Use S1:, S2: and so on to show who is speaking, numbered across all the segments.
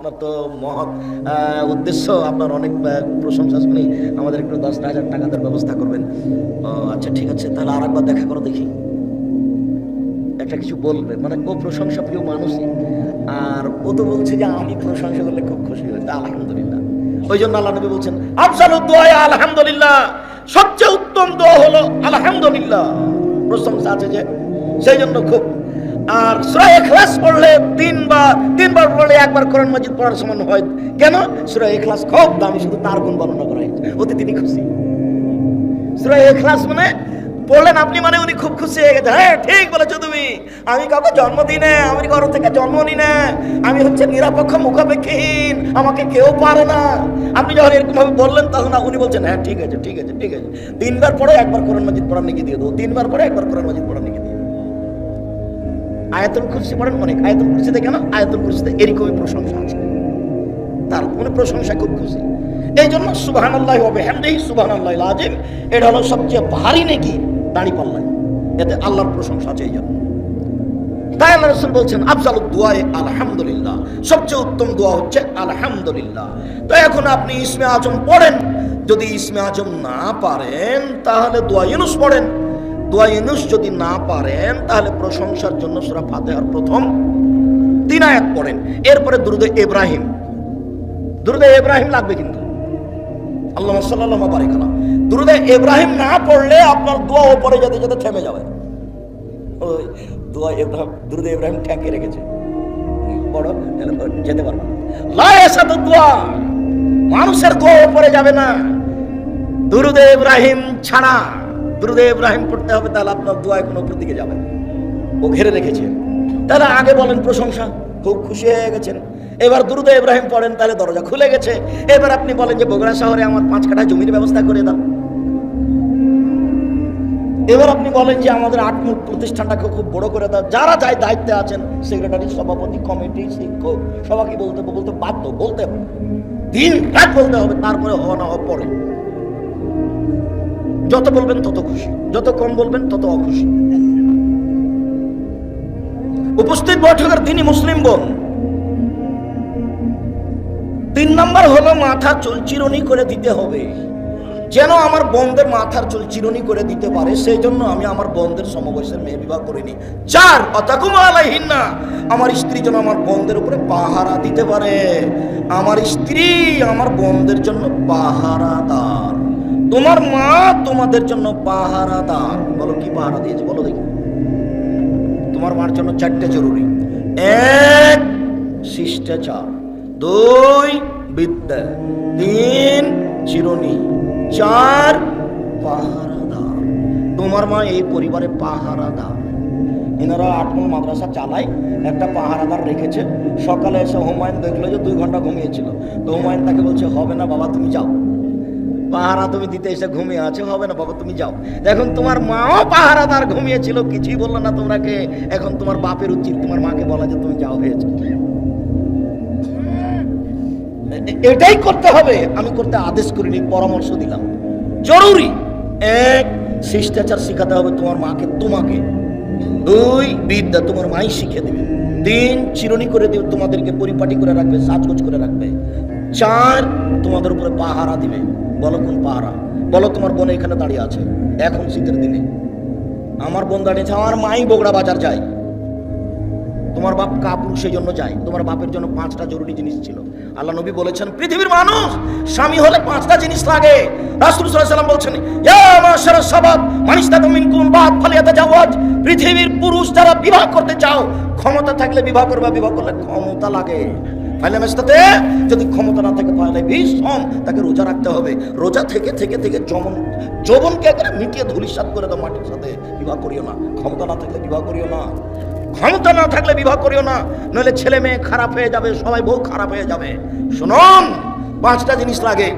S1: আপনার তো মহৎ উদ্দেশ্য, আপনার অনেক প্রশংসা শুনি, আমাদের একটু 10,000 টাকা দেওয়ার ব্যবস্থা করবেন। আচ্ছা ঠিক আছে, তাহলে আর একবার দেখা করো দেখি, একটা কিছু বলবে। মানে ও প্রশংসা প্রিয় মানুষই, আর ও তো বলছে যে আমি প্রশংসা করলে খুব খুশি হই, তা আলহামদুলিল্লাহ। ওই জন্য আল্লাহ নবী বলছেন আফজালুদ দুআ আলহামদুলিল্লাহ, সবচেয়ে উত্তম দোয়া হলো আলহামদুলিল্লাহ, প্রশংসা আছে যে, সেই জন্য খুব। আর সূরা ইখলাস পড়লে তিনবার পড়লে একবার কোরআন মাজিদ পড়ার সমান হয়। কেন? সূরা ইখলাস খুব দামি, শুধু তার গুণ বর্ণনা করা হয়েছে, ওতে তিনি খুশি। সূরা ইখলাস মানে পড়লেন আপনি, মানে উনি খুব খুশি হয়ে গেছে। হ্যাঁ ঠিক বলেছো তুমি, আমি কাউকে জন্ম দিই না, আমি ঘর থেকে জন্ম নিই না, আমি হচ্ছে নিরপেক্ষ মুখাপেক্ষীহীন, আমাকে কেউ পারে না। আপনি যখন এরকম ভাবে বললেন তখন উনি বলছেন হ্যাঁ ঠিক আছে ঠিক আছে ঠিক আছে, 3 বার পড়ে একবার কোরআন মাজিদ পড়ার নেকি দিয়ে দেবো, 3 বার পড়ে একবার কোরআন মাজিদ পড়ার নেকি দিয়ে দেবো। আয়াতুল কুরসি পড়েন অনেক, আয়াতুল কুরসিতে কেন? আয়াতুল কুরসিতে এরকমই প্রশংসা আছে, তার মানে প্রশংসা খুব খুশি। এই জন্য সুবহানাল্লাহি ওয়া বিহামদিহি সুবহানাল্লাহিল আযীম, এটা হলো সবচেয়ে ভারী নেকি দাড়ি পাল্লায়, এতে আল্লাহর প্রশংসা আছে। এই জন্য তাই আল্লাহ রাসূল বলছেন আফজালুদ দুআ আলহামদুলিল্লাহ, সবচেয়ে উত্তম দোয়া হচ্ছে আলহামদুলিল্লাহ। তো এখন আপনি ইসমে আজম পড়েন, যদি ইসমে আজম না পারেন তাহলে দোয়া ইউনুস পড়েন, দোয়া ইউনুস যদি না পারেন তাহলে প্রশংসার জন্য সূরা ফাতিহার প্রথম 3 আয়াত পড়েন, এরপরে দুরূদে ইব্রাহিম, দুরূদে ইব্রাহিম লাগবে কিন্তু, আল্লাহুম্মা সাল্লাল্লাহু বারিক আলা। দুরূদে ইব্রাহিম না পড়লে আপনার দোয়া উপরে যেতে যেতে থেমে যাবে। ওই দোয়া ইব্রাহিম, দুরূদে ইব্রাহিম ঠেকে রেখেছে, বড় যেতে পারবে না। লা ইয়াসাদু দোয়া, মানুষের দোয়া উপরে যাবে না দুরূদে ইব্রাহিম ছাড়া। দুরূদে ইব্রাহিম পড়তে হবে, তাহলে আপনার দোয়া কোনো উপর দিকে যাবে, ও ঘিরে রেখেছে। তাহলে আগে বলেন প্রশংসা, খুব খুশি হয়ে গেছেন, এবার দুরূদে ইব্রাহিম পড়েন, তাহলে দরজা খুলে গেছে। এবার আপনি বলেন যে বগুড়া শহরে আমার 5 কাঠা জমির ব্যবস্থা করে দাও। এবার আপনি বলেন যে আমাদের 8 মুখ প্রতিষ্ঠানটাকে খুব বড় করে দাও। যারা যাই দায়িত্বে আছেন, সেক্রেটারি, সভাপতি, কমিটি, শিক্ষক, সবাইকে বলতে বাধ্য, বলতে হবে, দিন রাত বলতে হবে, তারপরে হওয়া না হওয়া পরে। যত বলবেন তত খুশি, যত কম বলবেন তত অখুশি। উপস্থিত বৈঠকের দিনই মুসলিম বোন, 3 নম্বর হলো মাথা চুল চিরুনি করে দিতে হবে। যেন আমার বোনদের মাথার চুল চিরুনি করে দিতে পারে, সেই জন্য আমি আমার বোনদের সমবয়সের মেয়ে বিবাহ করিনি। 4 অতাকুম আলাইহিন্না, আমার স্ত্রী যেন আমার বোনদের উপরে পাহারা দিতে পারে। আমার স্ত্রী আমার বোনদের জন্য পাহারাদার, তোমার মা তোমাদের জন্য পাহারাদার। বলো কি পাহারা দিয়েছে বলো দেখি। তোমার মার জন্য 4টে জরুরি: 1 শিষ্টাচার, 2 বিদ্যা, 3 চিরুনি, 4 পাহারাদার। তোমার মা এই পরিবারে পাহারাদার। এনারা 8 মূল মাদ্রাসা চালায়, একটা পাহারাদার রেখেছে। সকালে এসে হুমায়ুন দেখলো যে 2 ঘন্টা ঘুমিয়েছিল, তো হুমায়ুন তাকে বলছে হবে না বাবা তুমি যাও, পাহারা তুমি দিতে এসে ঘুমিয়ে আছে, হবে না বাবা তুমি যাও। এখন তোমার মাও পাহারাদার ঘুমিয়েছিল, কিছুই বললো না তোমরাকে। এখন তোমার বাপের উচিত তোমার মাকে বলা যে তুমি যাও, হয়েছে। এটাই করতে হবে, আমি করতে আদেশ করিনি, পরামর্শ দিলাম। জরুরি 1 শিষ্টাচার শিখাতে হবে তোমার মাকে, তোমাকে। 2 বিদ্যা, তোমার মাই শিখে দেবে। 3 চিরুনি করে দেবে, তোমাদেরকে পরিপাটি করে রাখবে, সাজগোজ করে রাখবে। 4 তোমাদের উপরে পাহারা দিবে। বলো কোন পাহারা? বলো তোমার বোন এখানে দাঁড়িয়ে আছে, এখন শীতের দিনে আমার বোন দাঁড়িয়েছে, আমার মাই বগুড়া বাজার যায়, তোমার বাপ কাপুর সেই জন্য যায়। তোমার বাপের জন্য 5টা জরুরি জিনিস ছিল। আল্লাহ নবী বলেছেন পৃথিবীর মানুষ স্বামী হলে 5টা জিনিস লাগে। রাসূল সাল্লাল্লাহু আলাইহি ওয়াসাল্লাম বলছেন ইয়া মাশারাস শাবাব মান ইসতাতা মিনকুম বাদ ফালিয়াতাজাওয়াজ। পৃথিবীর পুরুষ যারা বিবাহ করতে চাও, ক্ষমতা থাকলে বিবাহ করবে, বিবাহ করলে ক্ষমতা লাগে। ফাইলামেস্তাতে যদি ক্ষমতা না থাকে তাহলে ভীষণ তাকে রোজা রাখতে হবে। রোজা থেকে থেকে থেকে যৌবনকে একবারে মিটিয়ে ধূলিসাৎ করে দাও মাটির সাথে। বিবাহ করিও না, ক্ষমতা না থাকলে বিবাহ করিও না, ক্ষমতা না থাকলে বিবাহ করিও না, নইলে ছেলে মেয়ে খারাপ হয়ে যাবে, সবাই বউ খারাপ হয়ে যাবে। শুনুন 5টা জিনিস লাগে।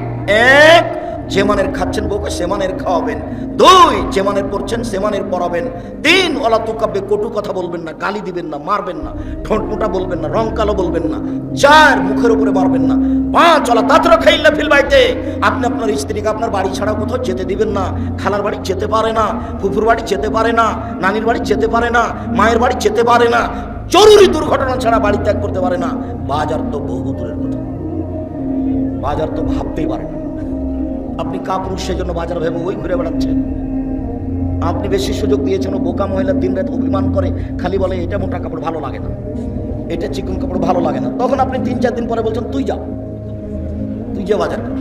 S1: 1 যে মানের খাচ্ছেন বউকে সে মানের খাওয়াবেন। 2 যে মানের পড়ছেন সে মানের পড়াবেন। 3 ওলা তুকাব্বে, কটু কথা বলবেন না, গালি দিবেন না, মারবেন না, ঠোঁট মোটা বলবেন না, রং কালো বলবেন না। 4 মুখের উপরে মারবেন না। 5 ওলা তাতরা খাইল্লা ফিল বাইতে, আপনি আপনার স্ত্রীকে আপনার বাড়ি ছাড়া কোথাও যেতে দিবেন না। খালার বাড়ি যেতে পারে না, ফুফুর বাড়ি যেতে পারে না, নানির বাড়ি যেতে পারে না, মায়ের বাড়ি যেতে পারে না, জরুরি দুর্ঘটনা ছাড়া বাড়ি ত্যাগ করতে পারে না। বাজার তো বহু দূরের কথা, বাজার তো ভাবতেই পারে না। আপনি কাপুরুষ, সেজন্য বাজার ভেবে ওই ঘুরে বেড়াচ্ছেন। আপনি বেশি সুযোগ দিয়েছেন, ও বোকা মহিলা দিন রাত অভিমান করে, খালি বলে এটা মোটা কাপড় ভালো লাগে না, এটা চিকন কাপড় ভালো লাগে না। তখন আপনি 3-4 দিন পরে বলছেন তুই যা বাজার কর।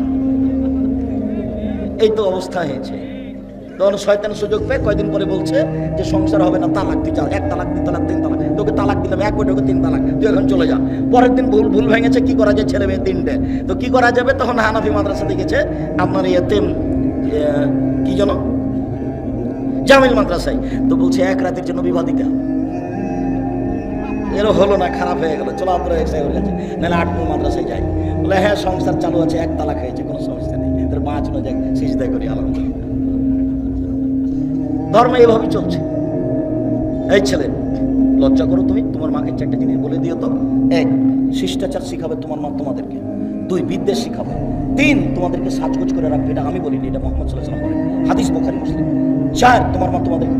S1: এই তো অবস্থা হয়েছে। তখন শয়তান সুযোগ পেয়ে কয়দিন পরে বলছে যে সংসার হবে না, তালাক তুই যা, 1 তালাক 2 তালাক 3 তালাক, তোকে তালাক দিলাম 1 বই, তোকে 3 তালাক, তুই এখন চলে যা। পরের দিন ভুল ভেঙেছে, কি করা যায়, ছেলে মেয়ে 3টে, তো কি করা যাবে? তখন হানাফি মাদ্রাসাতে গেছে, আপনার এতেম কি যেন জামিল মাদ্রাসায়, তো বলছে 1 রাতের জন্য বিবাহ দিতে হবে। এরও হলো না, খারাপ হয়ে গেল, চলো আমরা এসে হয়ে গেছে, নাহলে 8 নূর মাদ্রাসায় যাই। বলে হ্যাঁ সংসার চালু আছে, 1 তালাক হয়েছে, কোনো সমস্যা নেই, তোর 5 নো যাক সিজদা করি আলহামদুলিল্লাহ। ধর্ম এইভাবেই চলছে। এই ছেলে লজ্জা করো তুমি, তোমার মাকে 4টা জিনিস বলে দিও তো। 1 শিষ্টাচার শিখাবে তোমার মা তোমাদেরকে। 2 বিদ্বেষ শিখাবে। 3 তোমাদেরকে সাজগোজ করে রাখবে, এটা আমি বলিনি, এটা মুহাম্মদ সাল্লাল্লাহু আলাইহি ওয়াসাল্লাম বলেন, হাদিস বুখারী মুসলিম। 4 তোমার মা তোমাদেরকে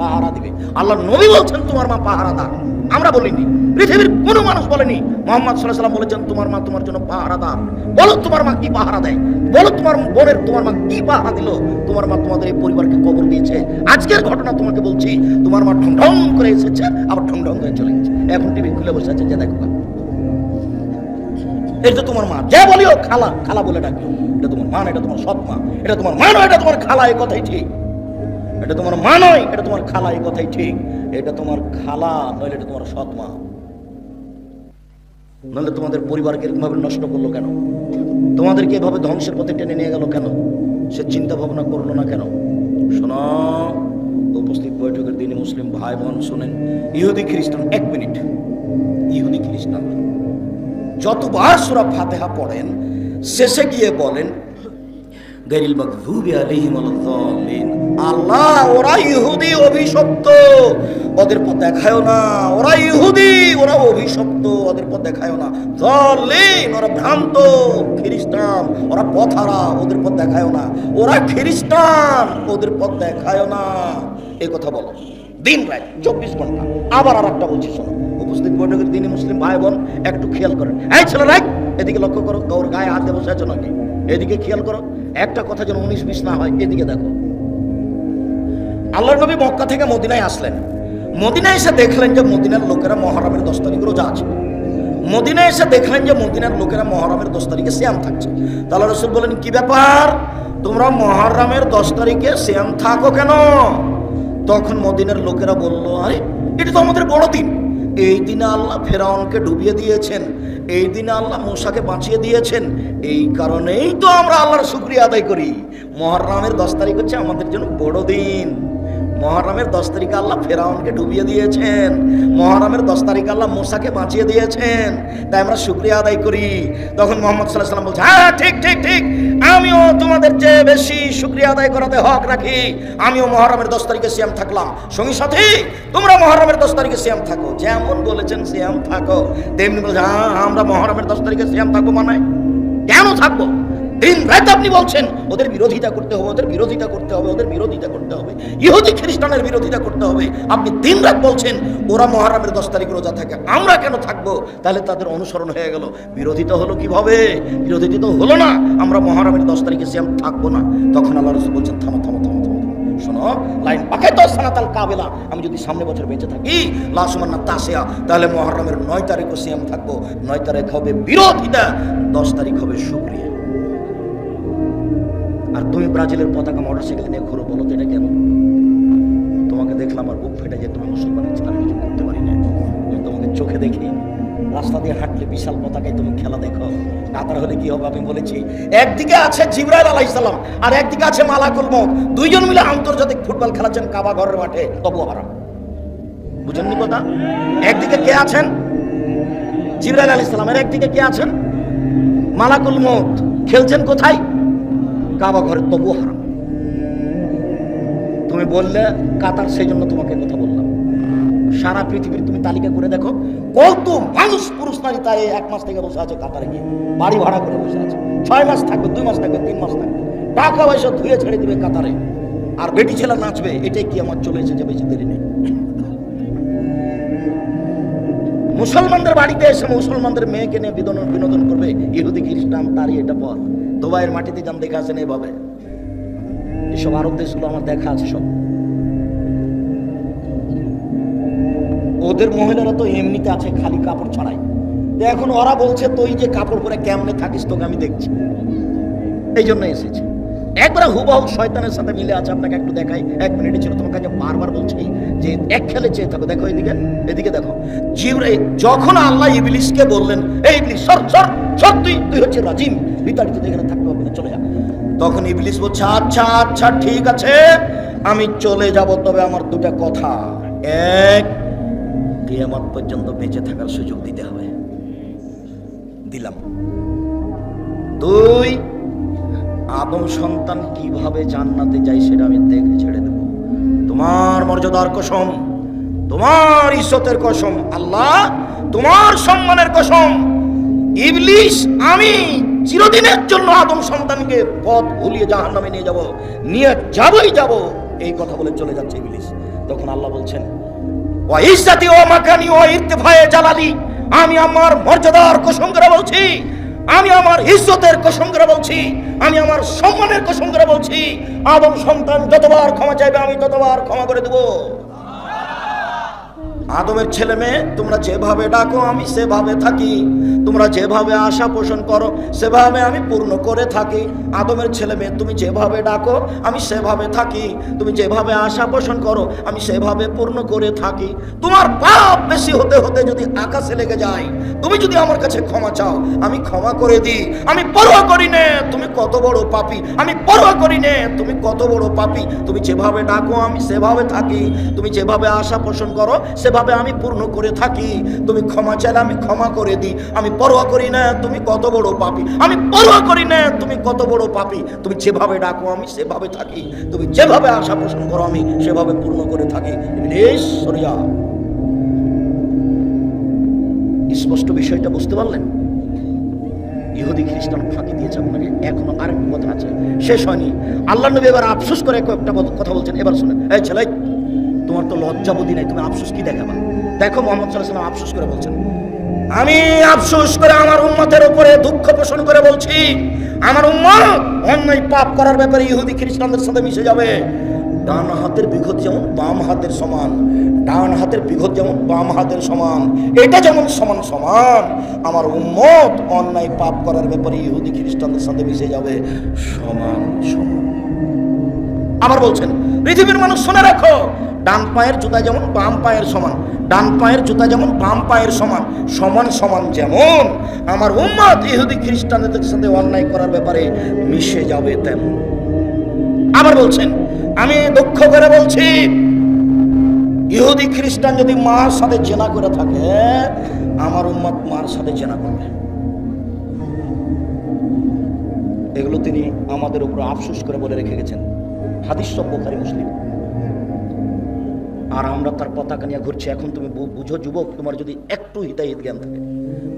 S1: পাহারা দিবে। আল্লাহ নবী বলছেন তোমার মা পাহারাদার, আমরা বলিনি, পৃথিবীর কোনো মানুষ বলেনি। মুহাম্মদ সাল্লাল্লাহু আলাইহি ওয়াসাল্লাম বলেছেন তোমার মা তোমার জন্য পাহারাদার। বলো তোমার মা কি পাহারা দেয়, বলো তোমার বোনের তোমার মা কি পাহারা দিল। তোমার মা তোমাদের এই পরিবারকে কবর দিয়েছে। আজকের ঘটনা তোমাকে বলছি, তোমার মা ঢং করে এসেছে, আবার ঢং করে চলে গেছে, এখন টিভি খুলে বসে আছে, যে দেখো এটা তোমার মা, যা বলিও খালা খালা বলে ডাকিও, এটা তোমার মা, এটা তোমার সৎ মা, এটা তোমার মা নয়, এটা তোমার খালা, এই কথাই ঠিক। এটা তোমার মা নয়, এটা তোমার খালা, এই কথাই ঠিক। এটা তোমার খালা নইলে এটা তোমার সৎ মা। নাহলে তোমাদের পরিবারকে এরকম ভাবে নষ্ট করলো কেন? তোমাদেরকে এভাবে ধ্বংসের পথে টেনে নিয়ে গেল কেন? সে চিন্তা ভাবনা করলো না কেন? শোনো, উপস্থিত বৈঠকের দিনে মুসলিম ভাই বোন শোনেন, ইহুদি খ্রিস্টান, 1 মিনিট, ইহুদি খ্রিস্টান যতবার সূরা ফাতিহা পড়েন শেষে গিয়ে বলেন গায়রিল মাগযুবি আলাইহিম ওয়ালাদ-দাল্লিন, আল্লাহ ওরা ইহুদি অভিশপ্ত, ওদের পথ দেখায়ও না। ওরা ইহুদি, ওরা অভিশপ্ত, ওদের পথ দেখায়ও না। দাল্লিন, ওরা ভ্রান্ত খ্রিস্টান, ওরা পথহারা, ওদের পথ দেখায়ও না। ওরা খ্রিস্টান, ওদের পথ দেখায়ও না। এই কথা বলো দিন রাত 24 ঘন্টা। আবার আর একটা বলছি শোনো, উপস্থিত বৈঠকের দিনে মুসলিম ভাই বোন একটু খেয়াল করেন। এই ছেলে রাখ, এদিকে লক্ষ্য করো, ওর গায়ে হাতে বসে আছো নাকি? এদিকে খেয়াল করো, একটা কথা যেন 19-20 না হয়। এদিকে দেখো, আল্লাহর নবী মক্কা থেকে মদিনায় আসলেন। মদিনায় এসে দেখলেন যে মদিনার লোকেরা মুহররমের 10 তারিখ রোজা আছে। মদিনায় এসে দেখলেন যে মদিনার লোকেরা মুহররমের 10 তারিখে সিয়াম থাকছে। তাহলে রাসূল বলেন, কি ব্যাপার, তোমরা মুহররমের 10 তারিখে সিয়াম থাকো কেন? তখন মদিনার লোকেরা বলল, আরে এটা তো আমাদের বড় দিন, এই দিনে আল্লাহ ফেরাউনকে ডুবিয়ে দিয়েছেন, এই দিনে আল্লাহ মূসাকে বাঁচিয়ে দিয়েছেন, এই কারণেই তো আমরা আল্লাহর শুকরিয়া আদায় করি। মুহররমের 10 তারিখ হচ্ছে আমাদের জন্য বড় দিন। মুহররমের 10 তারিখে আল্লাহ ফেরাউনকে ডুবিয়ে দিয়েছেন, মুহররমের 10 তারিখে আল্লাহ মূসাকে বাঁচিয়ে দিয়েছেন, তাই আমরা শুকরিয়া আদায় করি। তখন মুহাম্মদ সাল্লাল্লাহু আলাইহি ওয়াসাল্লাম বলছে, হ্যাঁ ঠিক ঠিক ঠিক, আমিও তোমাদের চেয়ে বেশি শুকরিয়া আদায় করাতে হক রাখি। আমিও মুহররমের 10 তারিখে সিয়াম থাকলাম, সঙ্গী সাথী তোমরা মুহররমের 10 তারিখে সিয়াম থাকো, যেমন বলেছেন সিয়াম থাকো। তেমনি বলছে, হ্যাঁ আমরা মুহররমের 10 তারিখে সিয়াম থাকবো, মানে কেন থাকবো? দিন রাত আপনি বলছেন ওদের বিরোধিতা করতে হবে, ওদের বিরোধিতা করতে হবে, ওদের বিরোধিতা করতে হবে, ইহুদি খ্রিস্টানের বিরোধিতা করতে হবে। আপনি দিন রাত বলছেন ওরা মুহররমের 10 তারিখ রোজা থাকে, আমরা কেন থাকবো? তাহলে তাদের অনুসরণ হয়ে গেল। বিরোধিতা হলো কিভাবে? বিরোধিতা তো হলো না, আমরা মুহররমের 10 তারিখে সিয়াম থাকবো না। তখন আল্লাহ রাসূল বলছেন, থামো থামো থামো থামো, শোনো, লাইন পাকাই তো সানাতাল কাবেলা, আমি যদি সামনে বছর বেঁচে থাকি লাসুমান্না তাসিয়া, তাহলে মুহররমের 9 তারিখও সিয়াম থাকবো। 9 তারিখ হবে বিরোধিতা, 10 তারিখ হবে শুকরিয়া। আর তুমি ব্রাজিলের পতাকা মোটরসাইকেল নিয়ে ঘুরো, বলো তো এটা কেন? তোমাকে দেখলাম আর বুক ফেটে যায়, তুমি মুসলমান ইসলাম কিছু করতে পারি না। আমি তোমাকে চোখে দেখি, রাস্তা দিয়ে হাঁটলে বিশাল পতাকায় তুমি খেলা দেখো, কাতার হলে কি হবে? আমি বলেছি, একদিকে আছে জিবরাইল আলাইহিস সালাম আর একদিকে আছে মালাকুল মউত, দুইজন মিলে আন্তর্জাতিক ফুটবল খেলাচ্ছেন কাবা ঘরের মাঠে, তবু হারাম। বুঝেননি কথা? একদিকে কে আছেন? জিবরাইল আলাইহিস সালাম, এর একদিকে কে আছেন? মালাকুল মউত। খেলছেন কোথায়? কাবা ঘরে তবুও হারাম। তুমি বললে কাতার, সেই জন্য তোমাকে কথা বললাম। সারা পৃথিবীর তুমি তালিকা করে দেখো কত মানুষ পুরুষ নারী তাই 1 মাস থেকে বসে আছে কাতারে গিয়ে, বাড়ি ভাড়া করে বসে আছে। 6 মাস থাকবে, 2 মাস থাকবে, 3 মাস থাকবে, টাকা পয়সা ধুয়ে ছেড়ে দিবে কাতারে, আর বেটি ছেলে নাচবে। এটাই কি আমার চলে এসেছে, বেশি দেরি নেই। মুসলমানদের বাড়িতে এসে মুসলমানদের মেয়েকে নিয়ে বিনোদন করবে ইহুদি খ্রিস্টান, তারই এটা পথ। দুবাইয়ের মাটিতে যান, দেখে আসেন এভাবে। এসব আরব দেশগুলো আমার দেখা আছে সব। ওদের মহিলারা তো এমনিতে আছে খালি কাপড় ছড়াই। এখন ওরা বলছে তুই যে কাপড় পরে কেমনে থাকিস, তোকে আমি দেখছি, এই জন্য এসেছে। একবার হুবহু শয়তানের সাথে মিলে আছে। আপনাকে একটু দেখাই, 1 মিনিটে ছিল, তোমার কাছে বারবার বলছি যে এক খেলে চেয়ে থাকো। দেখো এদিকে, এদিকে দেখো। জিবরাইল যখন আল্লাহ ইবলিসকে বললেন, এই ইবলিস সর সর সর, তুই হচ্ছে রাজিম, বিতাড়িত, এখানে থাকতে হবে না, চলে যা। তখন ইবলিস বলছে আচ্ছা আচ্ছা ঠিক আছে, আমি চলে যাব, তবে আমার 2টা কথা। 1, কিয়ামত পর্যন্ত বেঁচে থাকার সুযোগ দিতে হবে, দিলাম। 2, আদম সন্তান কিভাবে জান্নাতে যায় সেটা আমি দেখে ছেড়ে দেব। তোমার মর্যাদার কসম, তোমার ইজ্জতের কসম, আল্লাহ তোমার সম্মানের কসম, ইবলিস আমি চিরদিনের জন্য আদম সন্তানকে পথ ভুলিয়ে জাহান্নামে নিয়ে যাবই যাব, এই কথা বলে চলে যাচ্ছে ইবলিস। তখন আল্লাহ বলছেন ওয়া ইজ্জতি ওয়া মাকানি ওয়া ইরতিফায়ে জালালি, আমি আমার মর্যাদার কসম করে বলছি, আমি আমার ইজ্জতের কসম করে বলছি, আমি আমার সম্মানের কসম করে বলছি, আদম সন্তান যতবার ক্ষমা চাইবে আমি ততবার ক্ষমা করে দেব। আদমের ছেলে মেয়ে তোমরা যেভাবে ডাকো আমি সেভাবে থাকি, তোমরা যেভাবে আশা পোষণ করো সেভাবে আমি পূর্ণ করে থাকি। আদমের ছেলে মেয়ে তুমি যেভাবে ডাকো আমি সেভাবে থাকি, তুমি যেভাবে আশা পোষণ করো আমি সেভাবে পূর্ণ করে থাকি। তোমার পাপ বেশি হতে হতে যদি আকাশে লেগে যায়, তুমি যদি আমার কাছে ক্ষমা চাও আমি ক্ষমা করে দিই। আমি পরোয়া করি না তুমি কত বড় পাপী, আমি পরোয়া করি না তুমি কত বড় পাপী। তুমি যেভাবে ডাকো আমি সেভাবে থাকি, তুমি যেভাবে আশা পোষণ করো সেভাবে আমি পূর্ণ করে থাকি। তুমি ক্ষমা চাইলে আমি ক্ষমা করে দিই। আমি পরোয়া করি না তুমি কত বড় পাপী, আমি পরোয়া করি না তুমি কত বড় পাপী। তুমি যেভাবে ডাকো আমি সেভাবে থাকি, তুমি যেভাবে আশা পোষণ করো আমি সেভাবে পূর্ণ করে থাকি। ইবলিস সরে যা। স্পষ্ট বিষয়টা বুঝতে পারলেন? ইহুদি খ্রিস্টান ফাঁকি দিয়েছে আপনাকে। এখনো আরেকটা কথা আছে, শেষ হয়নি। আল্লাহ নবী এবার আফসোস করে একটা কথা বলছেন, এবার শুনেন। এই ছেলে, তোমার তো লজ্জা বুদ্ধি নাই, তুমি আফসোস কি দেখাবা? দেখো মুহাম্মদ সাল্লাল্লাহু আলাইহি ওয়াসাল্লাম আফসোস করে বলছেন, আমি আফসোস করে আমার উম্মতের উপরে দুঃখ পোষণ করে বলছি, আমার উম্মত অন্যায় পাপ করার ব্যাপারে ইহুদি খ্রিস্টানদের সাথে মিশে যাবে। ডান হাতের বিঘত যেমন বাম হাতের সমান, ডান হাতের বিঘত যেমন বাম হাতের সমান, এটা যেমন সমান সমান, আমার উম্মত অন্যায় পাপ করার ব্যাপারে ইহুদি খ্রিস্টানদের সাথে মিশে যাবে সমান সমান। আবার বলছেন, পৃথিবীর মানুষ শুনে রাখো, ডান পায়ের জুতা যেমন বাম পায়ের সমান, ডান পায়ের জুতা যেমন বাম পায়ের সমান, সমান সমান যেমন আমার উম্মত ইহুদি খ্রিস্টানদের সাথে অন্যায় করার ব্যাপারে মিশে যাবে তেমন। আবার বলছেন, আমি দুঃখ করে বলছি, ইহুদি খ্রিস্টান যদি মার সাথে জেনা করে থাকে, আমার উম্মত মার সাথে জেনা করবে। এগুলো তিনি আমাদের উপর আফসোস করে বলে রেখে গেছেন। হাদিস সব বুখারী মুসলিম। আর আমরা তার পতাকা নিয়ে ঘুরছি। এখন তুমি বুঝো যুবক, তোমার যদি একটু হিতাহিত জ্ঞান থাকে,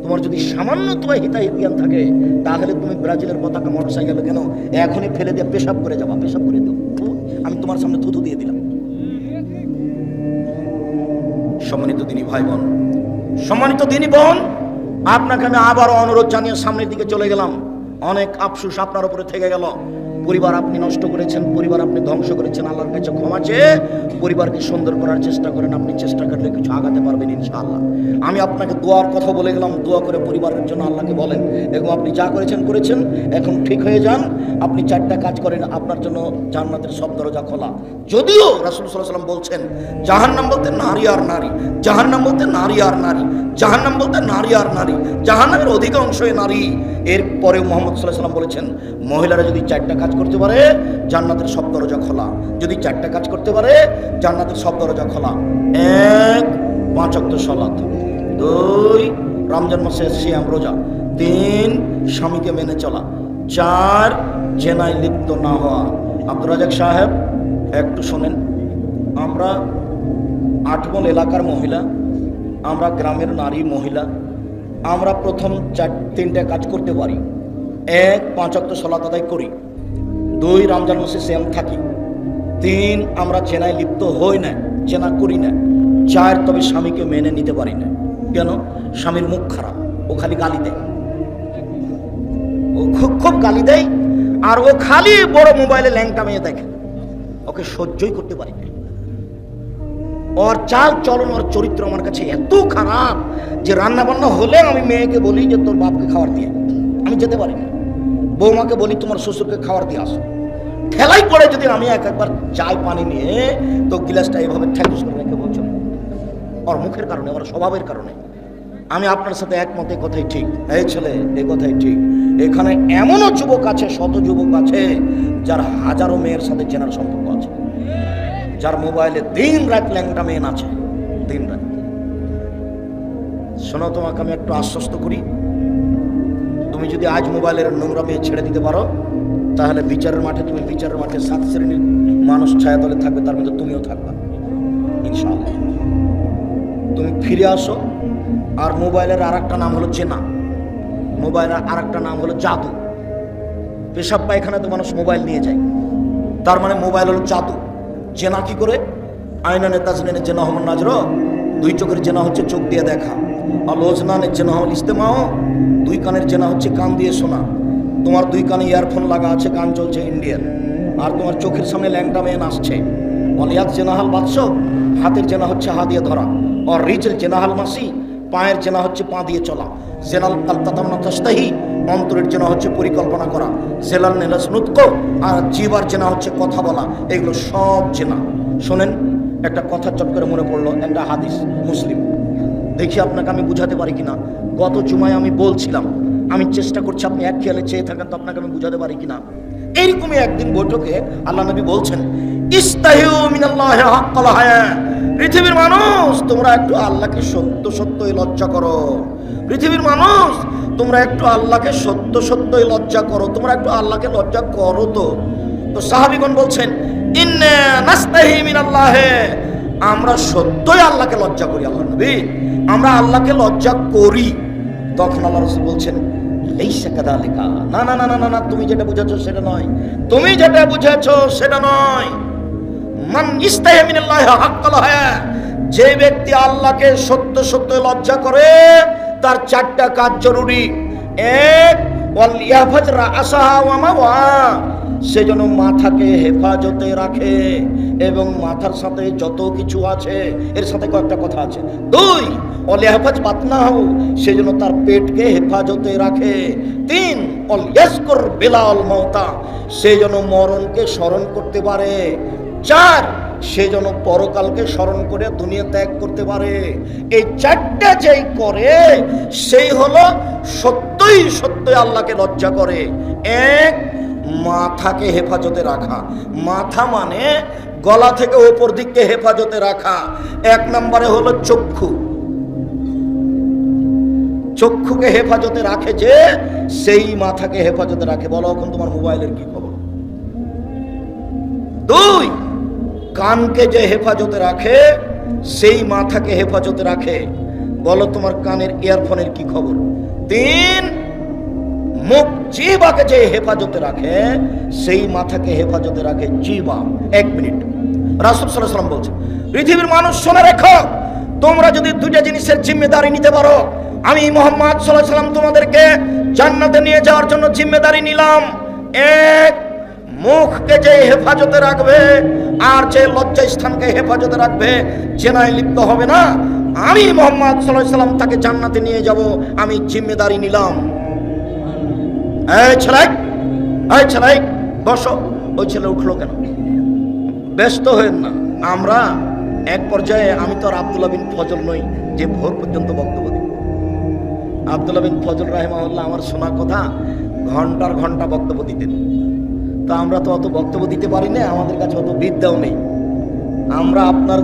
S1: তোমার যদি সামান্য তোমার হিতাহিত জ্ঞান থাকে, তাহলে তুমি ব্রাজিলের পতাকা মোটরসাইকেলে কেন এখনই ফেলে দিয়ে পেশাব করে যাবা, পেশাব করে দাও। আমি তোমার সামনে থুতু দিয়ে দিলাম। সম্মানিত দিনী ভাই বোন, সম্মানিত দিনী বোন, আপনাকে আমি আবারও অনুরোধ জানিয়ে সামনের দিকে চলে গেলাম। অনেক আফসোস আপনার উপরে থেকে গেল। পরিবার আপনি নষ্ট করেছেন, পরিবার আপনি ধ্বংস করেছেন। আল্লাহর কাছে ক্ষমা চেয়ে পরিবারকে সুন্দর করার চেষ্টা করেন। আপনি চেষ্টা করলে কিছু আগাতে পারবেন ইনশাআল্লাহ। আমি আপনাকে দোয়ার কথা বলে গেলাম, দোয়া করে পরিবারের জন্য আল্লাহকে বলেন, এবং আপনি যা করেছেন করেছেন, এখন ঠিক হয়ে যান। আপনি 4টা কাজ করেন, আপনার জন্য জান্নাতের সব দরজা খোলা। যদিও রাসূল সাল্লাল্লাহু আলাইহি ওয়াসাল্লাম বলছেন, জাহান্নাম বলতে নারী আর নারী, জাহান্নাম বলতে নারী আর নারী, জাহান্নাম বলতে নারী আর নারী, জাহান্নামের অধিকাংশই নারী। এরপরে মুহাম্মদ সাল্লাল্লাহু আলাইহি ওয়াসাল্লাম বলেছেন, মহিলারা যদি 4টা কাজ করতে পারে জান্নাতের সব দরজা খোলা। যদি 4টা কাজ করতে পারে জান্নাতের সব দরজা খোলা। 1, 5 ওয়াক্ত সালাত, 2, রমজান মাসে সিয়াম রোজা, 3, স্বামীকে মেনে চলা, 4 জেনায় লিপ্ত না হওয়া। আব্দুর রাজাক সাহেব একটু শোনেন, আমরা আটমল এলাকার মহিলা, আমরা গ্রামের নারী মহিলা, আমরা প্রথম 3টে কাজ করতে পারি। 1, 5 ওয়াক্ত সালাত আদায় করি। 2, রমজান মাসে সিয়াম থাকি। 3, আমরা জেনায় লিপ্ত হই না, জেনা করি না। 4, তবে স্বামীকে মেনে নিতে পারি না। কেন? স্বামীর মুখ খারাপ, ও খালি গালি দেয়, ও খুব গালি দেয়, আর ও খালি বড় মোবাইলে ল্যাংটা মেয়ে দেখে, ওকে সহ্যই করতে পারি না। ওর চাল চলন, ওর চরিত্র আমার কাছে এত খারাপ যে রান্না বান্না হলে আমি মেয়েকে বলি যে তোর বাপকে খাবার দিয়ে, আমি যেতে পারি না। বৌমাকে বলি তোমার শ্বশুরকে খাবার দিয়ে আসো। ঠেলাই পড়ে যদি আমি একবার চাই পানি নিয়ে তো গিলাসটা এভাবে ঠেকুস করে রেখে বলছো, ওর মুখের কারণে, ওর স্বভাবের কারণে। আমি আপনার সাথে একমত, এই কথাই ঠিক। এই ছেলে, এই কথাই ঠিক। এখানে এমনও যুবক আছে, শত যুবক আছে যার হাজারো মেয়ের সাথে চেনার সম্পর্ক আছে, যার মোবাইলে দিন রাত ল্যাংটা মেয়ে আছে, দিন রাত। শোনো, তোমাকে আমি একটু আশ্বস্ত করি, তুমি যদি আজ মোবাইলের নোংরা মেয়ে ছেড়ে দিতে পারো, তাহলে বিচারের মাঠে, তুমি বিচারের মাঠে 7 শ্রেণীর মানুষ ছায়া তলে থাকবে, তার মধ্যে তুমিও থাকবা ইনশাআল্লাহ। তুমি ফিরে আসো। আর মোবাইলের আর একটা নাম হলো জেনা, মোবাইলের আর একটা নাম হলো জাদু। পেশাব পায়খানা তো মানুষ মোবাইল নিয়ে যায়, তার মানে মোবাইল হলো জাদু। জেনা কি করে? আইনানে তাজনিনে জেনা হল নাজর, 2 চোখের জেনা হচ্ছে চোখ দিয়ে দেখা। আর লোজনানের জেনা হল ইস্তেমাও, 2 কানের জেনা হচ্ছে কান দিয়ে শোনা। তোমার 2 কানে ইয়ারফোন লাগা আছে, গান চলছে ইন্ডিয়ান, আর তোমার চোখের সামনে ল্যাংটা মেয়ে নাচছে। অলিয়াত জেনা হাল বাদশ, হাতের জেনা হচ্ছে হাত দিয়ে ধরা। আর রিজেল জেনা হাল মাসি, পায়ের জেনা হচ্ছে পা দিয়ে চলা। জেনাল কালতাতামনা তাস্তাহি, অন্তরের জেনা হচ্ছে পরিকল্পনা করা। জেলাল নেলাস নুতক, আর জিবার জেনা হচ্ছে কথা বলা। এগুলো সব জেনা। শোনেন, একটা কথা চট করে মনে পড়লো, একটা হাদিস মুসলিম, দেখি আপনাকে আমি বুঝাতে পারি কিনা। গত জুমায় আমি বলছিলাম, আমি চেষ্টা করছি আপনি এক খেয়ালে চেয়ে থাকেন তো আপনাকে আমি বুঝাতে পারি কিনা। এইরকমই একদিন বৈঠকে আল্লাহ নবী বলছেন, ইস্তাহিউ মিনাল্লাহি হাক্কাল হায়া, পৃথিবীর মানুষ তোমরা একটু আল্লাহকে সত্য সত্যই লজ্জা করো। পৃথিবীর মানুষ তোমরা একটু আল্লাহকে সত্য সত্যই লজ্জা করো, তোমরা একটু আল্লাহকে লজ্জা করো। তো সাহাবীগণ বলছেন, ইন্না নাস্তাহি মিনাল্লাহি, আমরা সত্যই আল্লাহকে লজ্জা করি। আল্লাহ নবী, আমরা আল্লাহকে লজ্জা করি। তখন আল্লাহ রাসূল বলছেন, লাইসা কাযালিকা, না না না না না, তুমি যেটা বুঝাচ্ছো সেটা নয়, তুমি যেটা বুঝাচ্ছো সেটা নয়। মান ইস্তাহি মিনাল্লাহি হাক্কাল হায়া, যে ব্যক্তি আল্লাহকে সত্য সত্য লজ্জা করে তার 4টা কাজ জরুরি। 1, ওয়াল ইয়াহফাজ রাসাহা ওয়া মাওয়া, সে যেন মাথাকে হেফাজতে রাখে এবং মাথার সাথে যত কিছু আছে এর সাথে কয়েকটা কথা আছে। 2, ওয়াল ইয়াহফাজ বাতনাহু, সে যেন তার পেটকে হেফাজতে রাখে। 3, ওয়াল ইয়াজকুর বিলাল মাউতা, সে যেন মরণকে স্মরণ করতে পারে। 4, সে যেন পরকালকে স্মরণ করে দুনিয়া ত্যাগ করতে পারে। এই 4টা যেই করে সেই হলো সত্যই সত্যই আল্লাহকে লজ্জা করে। 1, মাথাকে হেফাজতে রাখা। মাথা মানে গলা থেকে ওপর দিকে হেফাজতে রাখা। 1 নম্বরে হলো চক্ষু, চক্ষুকে হেফাজতে রাখে যে, সেই মাথাকে হেফাজতে রাখে। বলো এখন তোমার মোবাইলের কি খবর? 2, কানকে যে হেফাজতে রাখে সেই মাথাকে হেফাজতে রাখে। বলো তোমার কানের ইয়ারফোনের কি খবর? 3, মুখ জিহ্বাকে যে হেফাজতে রাখে সেই মাথাকে হেফাজতে রাখে জিহ্বা। 1 মিনিট, রাসূল সাল্লাল্লাহু আলাইহি ওয়াসাল্লাম বলছেন, পৃথিবীর মানুষ শুনে রেখো, তোমরা যদি 2টা জিনিসের জিম্মেদারি নিতে পারো, আমি মুহাম্মদ সাল্লাল্লাহু আলাইহি ওয়াসাল্লাম তোমাদেরকে জান্নাতে নিয়ে যাওয়ার জন্য জিম্মেদারি নিলাম। 1, মুখকে যে হেফাজতে রাখবে আর যে লজ্জা স্থানকে হেফাজতে রাখবে, জেনায় লিপ্ত হবে না, আমি মুহাম্মদ সাল্লাল্লাহু আলাইহি ওয়াসাল্লাম তাকে জান্নাতে নিয়ে যাব, আমি জিম্মেদারি নিলাম। এই ছেলে বসো। ওই ছেলে উঠলো কেন? ব্যস্ত হয়েন না। আমরা এক পর্যায়ে, আমি তো আর আব্দুল্লাহ বিন ফজল নই যে ভোর পর্যন্ত বক্তব্য দিব। আব্দুল্লাহ বিন ফজল রাহিমাহুল্লাহ আমার শোনা কথা ঘন্টার ঘন্টা বক্তব্য দিতেন। তা আমরা তো অত বক্তব্য দিতে পারি না, আমাদের কাছে অত বিদ্যাও নেই। আমরা আপনার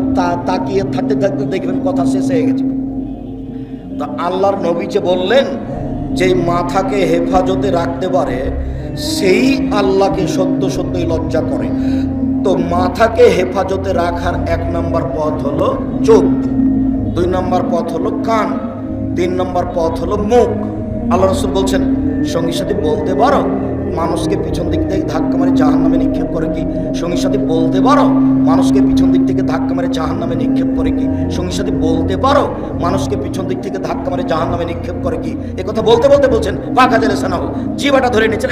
S1: তাকিয়ে থাকতে থাকতে দেখবেন কথা শেষ হয়ে গেছে। তো আল্লাহর নবী যে বললেন যেই মাথাকে হেফাজতে রাখতে পারে সেই আল্লাহকে সত্য সত্যই লজ্জা করে। তো মাথাকে হেফাজতে রাখার 1 নম্বর পথ হলো চোখ, 2 নম্বর পথ হলো কান, 3 নম্বর পথ হলো মুখ। আল্লাহ রাসূল বলছেন, সঙ্গী সাথী বলতে পারো মানুষকে পিছন দিক থেকে ধাক্কা মারে জাহান্নামে নিক্ষেপ করে কি? সঙ্গী সাথী বলতে পারো মানুষকে পিছন দিক থেকে ধাক্কা মারে জাহান্নামে নিক্ষেপ করে কি? সঙ্গী সাথী বলতে পারো মানুষকে পিছন দিক থেকে ধাক্কা মারে জাহান্নামে নিক্ষেপ করে কি? এ কথা বলতে বলতে বলছেন পাখা জেলে সানাও, জিভাটা ধরে নিয়েছেন,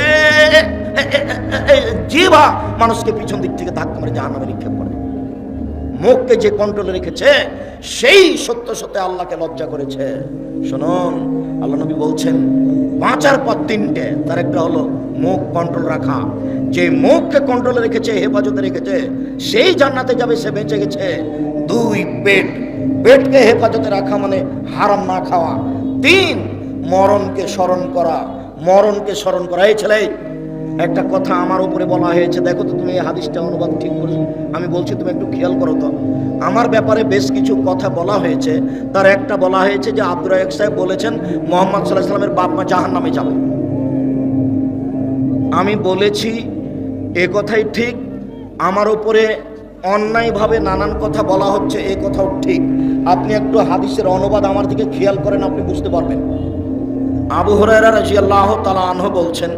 S1: জিভা মানুষকে পিছন দিক থেকে ধাক্কা মারে জাহান্নামে নিক্ষেপ করে। মুখকে যে কন্ট্রোলে রেখেছে সেই সত্য সত্য আল্লাহকে লজ্জা করেছে। শুনুন, আল্লাহ নবী বলছেন বাঁচার পথ 3টে, তার একটা হলো মুখ কন্ট্রোল রাখা। যে মুখকে কন্ট্রোলে রেখেছে, হেফাজতে রেখেছে, সেই জান্নাতে যাবে, সে বেঁচে গেছে। 2 পেটকে হেফাজতে রাখা মানে হারাম না খাওয়া। 3 মরণকে স্মরণ করা, মরণকে স্মরণ করা। এই ছেলে, একটা কথা আমার উপরে বলা হয়েছে, দেখো তো তুমি এই হাদিসটা অনুবাদ ঠিক করেছো, আমি বলছি তুমি একটু খেয়াল করো তো। আমার ব্যাপারে বেশ কিছু কথা বলা হয়েছে, তার একটা বলা হয়েছে যে আব্দুর রাজ্জাক সাহেব বলেছেন মুহাম্মদ সাল্লাল্লাহু আলাইহি সাল্লামের বাপ মা জাহান্নামে যাবে। আমি বলেছি এ কথাই ঠিক, আমার উপরে অন্যায়ভাবে নানান কথা বলা হচ্ছে, এ কথাও ঠিক। আপনি একটু হাদিসের অনুবাদ আমার দিকে খেয়াল করেন, আপনি বুঝতে পারবেন। আবু হুরায়রা রাদিয়াল্লাহু তাআলা আনহু বলছেন,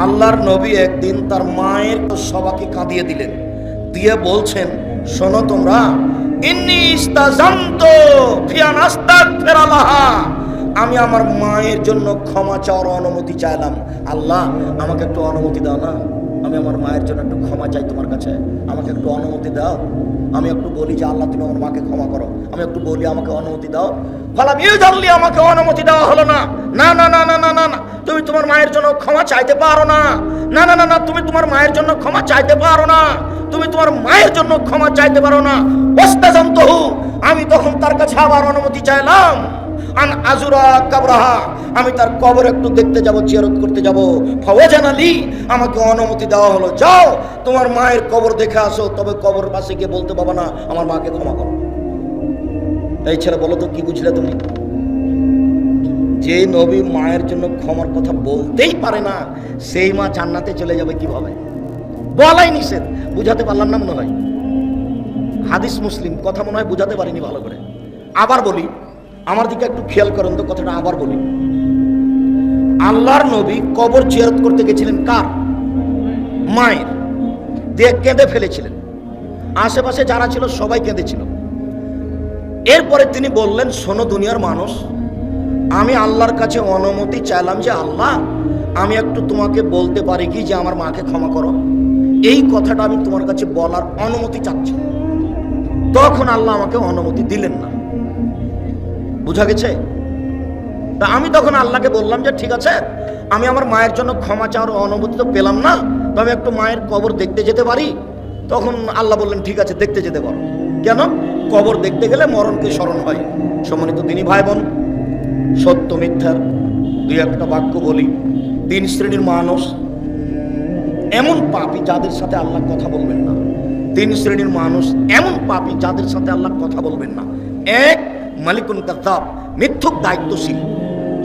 S1: আল্লাহর নবী একদিন তার মায়ের সবাইকে কাঁদিয়ে দিলেন, দিয়ে বলছেন, শোনো তোমরা, ইন্নী ইস্তাজানতু ফি আন আস্তাগফিরা লাহা, আমি আমার মায়ের জন্য ক্ষমা চাওয়ার অনুমতি চাইলাম। আল্লাহ আমাকে একটু অনুমতি দাও না, আমি আমার মায়ের জন্য একটু ক্ষমা চাই তোমার কাছে, আমাকে একটু অনুমতি দাও। আমি একটু বলি যে আল্লাহ তুমি আমার মাকে ক্ষমা করো, আমি একটু বলি আমাকে অনুমতি দাও। ফালাম ইউজাল্লি, আমাকে অনুমতি দেওয়া হলো না। না না না না না না না, তুমি তোমার মায়ের জন্য ক্ষমা চাইতে পারো না। না না না না, তুমি তোমার মায়ের জন্য ক্ষমা চাইতে পারো না, তুমি তোমার মায়ের জন্য ক্ষমা চাইতে পারো না। ওয়াস্তাজানতুহু, আমি তখন তার কাছে আবার অনুমতি চাইলাম, আন আজুরা কাবরাহা, আমি তার কবর একটু দেখতে যাব, জিয়ারত করতে যাব। ফাওয়াজান আলী, আমাকে অনুমতি দেওয়া হলো, যাও তোমার মায়ের কবর দেখে আসো, তবে কবর পাশে গিয়ে বলতে পারবে না আমার মাকে ক্ষমা করো। এই ছেলে বলো তো কি বুঝলে তুমি? যে নবী মায়ের জন্য ক্ষমার কথা বলতেই পারে না, সেই মা জান্নাতে চলে যাবে কিভাবে? বলাই নিষেধ। বুঝাতে পারলাম না মনে হয়? হাদিস মুসলিম, কথা মনে হয় বুঝাতে পারিনি ভালো করে। আবার বলি, আমার দিকে একটু খেয়াল করেন তো, কথাটা আবার বলি। আল্লাহর নবী কবর জিয়ারত করতে গেছিলেন কার? মায়ের। দিয়ে কেঁদে ফেলেছিলেন, আশেপাশে যারা ছিল সবাই কেঁদেছিল। এরপরে তিনি বললেন, শোনো দুনিয়ার মানুষ, আমি আল্লাহর কাছে অনুমতি চাইলাম যে আল্লাহ আমি একটু তোমাকে বলতে পারি কি যে আমার মাকে ক্ষমা করো, এই কথাটা আমি তোমার কাছে বলার অনুমতি চাচ্ছি। তখন আল্লাহ আমাকে অনুমতি দিলেন না। বুঝা গেছে? তা আমি তখন আল্লাহকে বললাম যে ঠিক আছে, আমি আমার মায়ের জন্য ক্ষমা চাওয়ার অনুমতি তো পেলাম না, তবে একটু মায়ের কবর দেখতে যেতে পারি? তখন আল্লাহ বললেন ঠিক আছে, দেখতে যেতে পারো। কেন? কবর দেখতে গেলে মরণকে স্মরণ হয়। সম্মানিত দিনী ভাই বোন, সত্য মিথ্যার 2-1টা বাক্য বলি। 3 শ্রেণীর মানুষ এমন পাপী যাদের সাথে আল্লাহ কথা বলবেন না। 3 শ্রেণীর মানুষ এমন পাপী যাদের সাথে আল্লাহ কথা বলবেন না। 1, মালিকুন কাযাব, মিথ্যুক দায়িত্বশীল,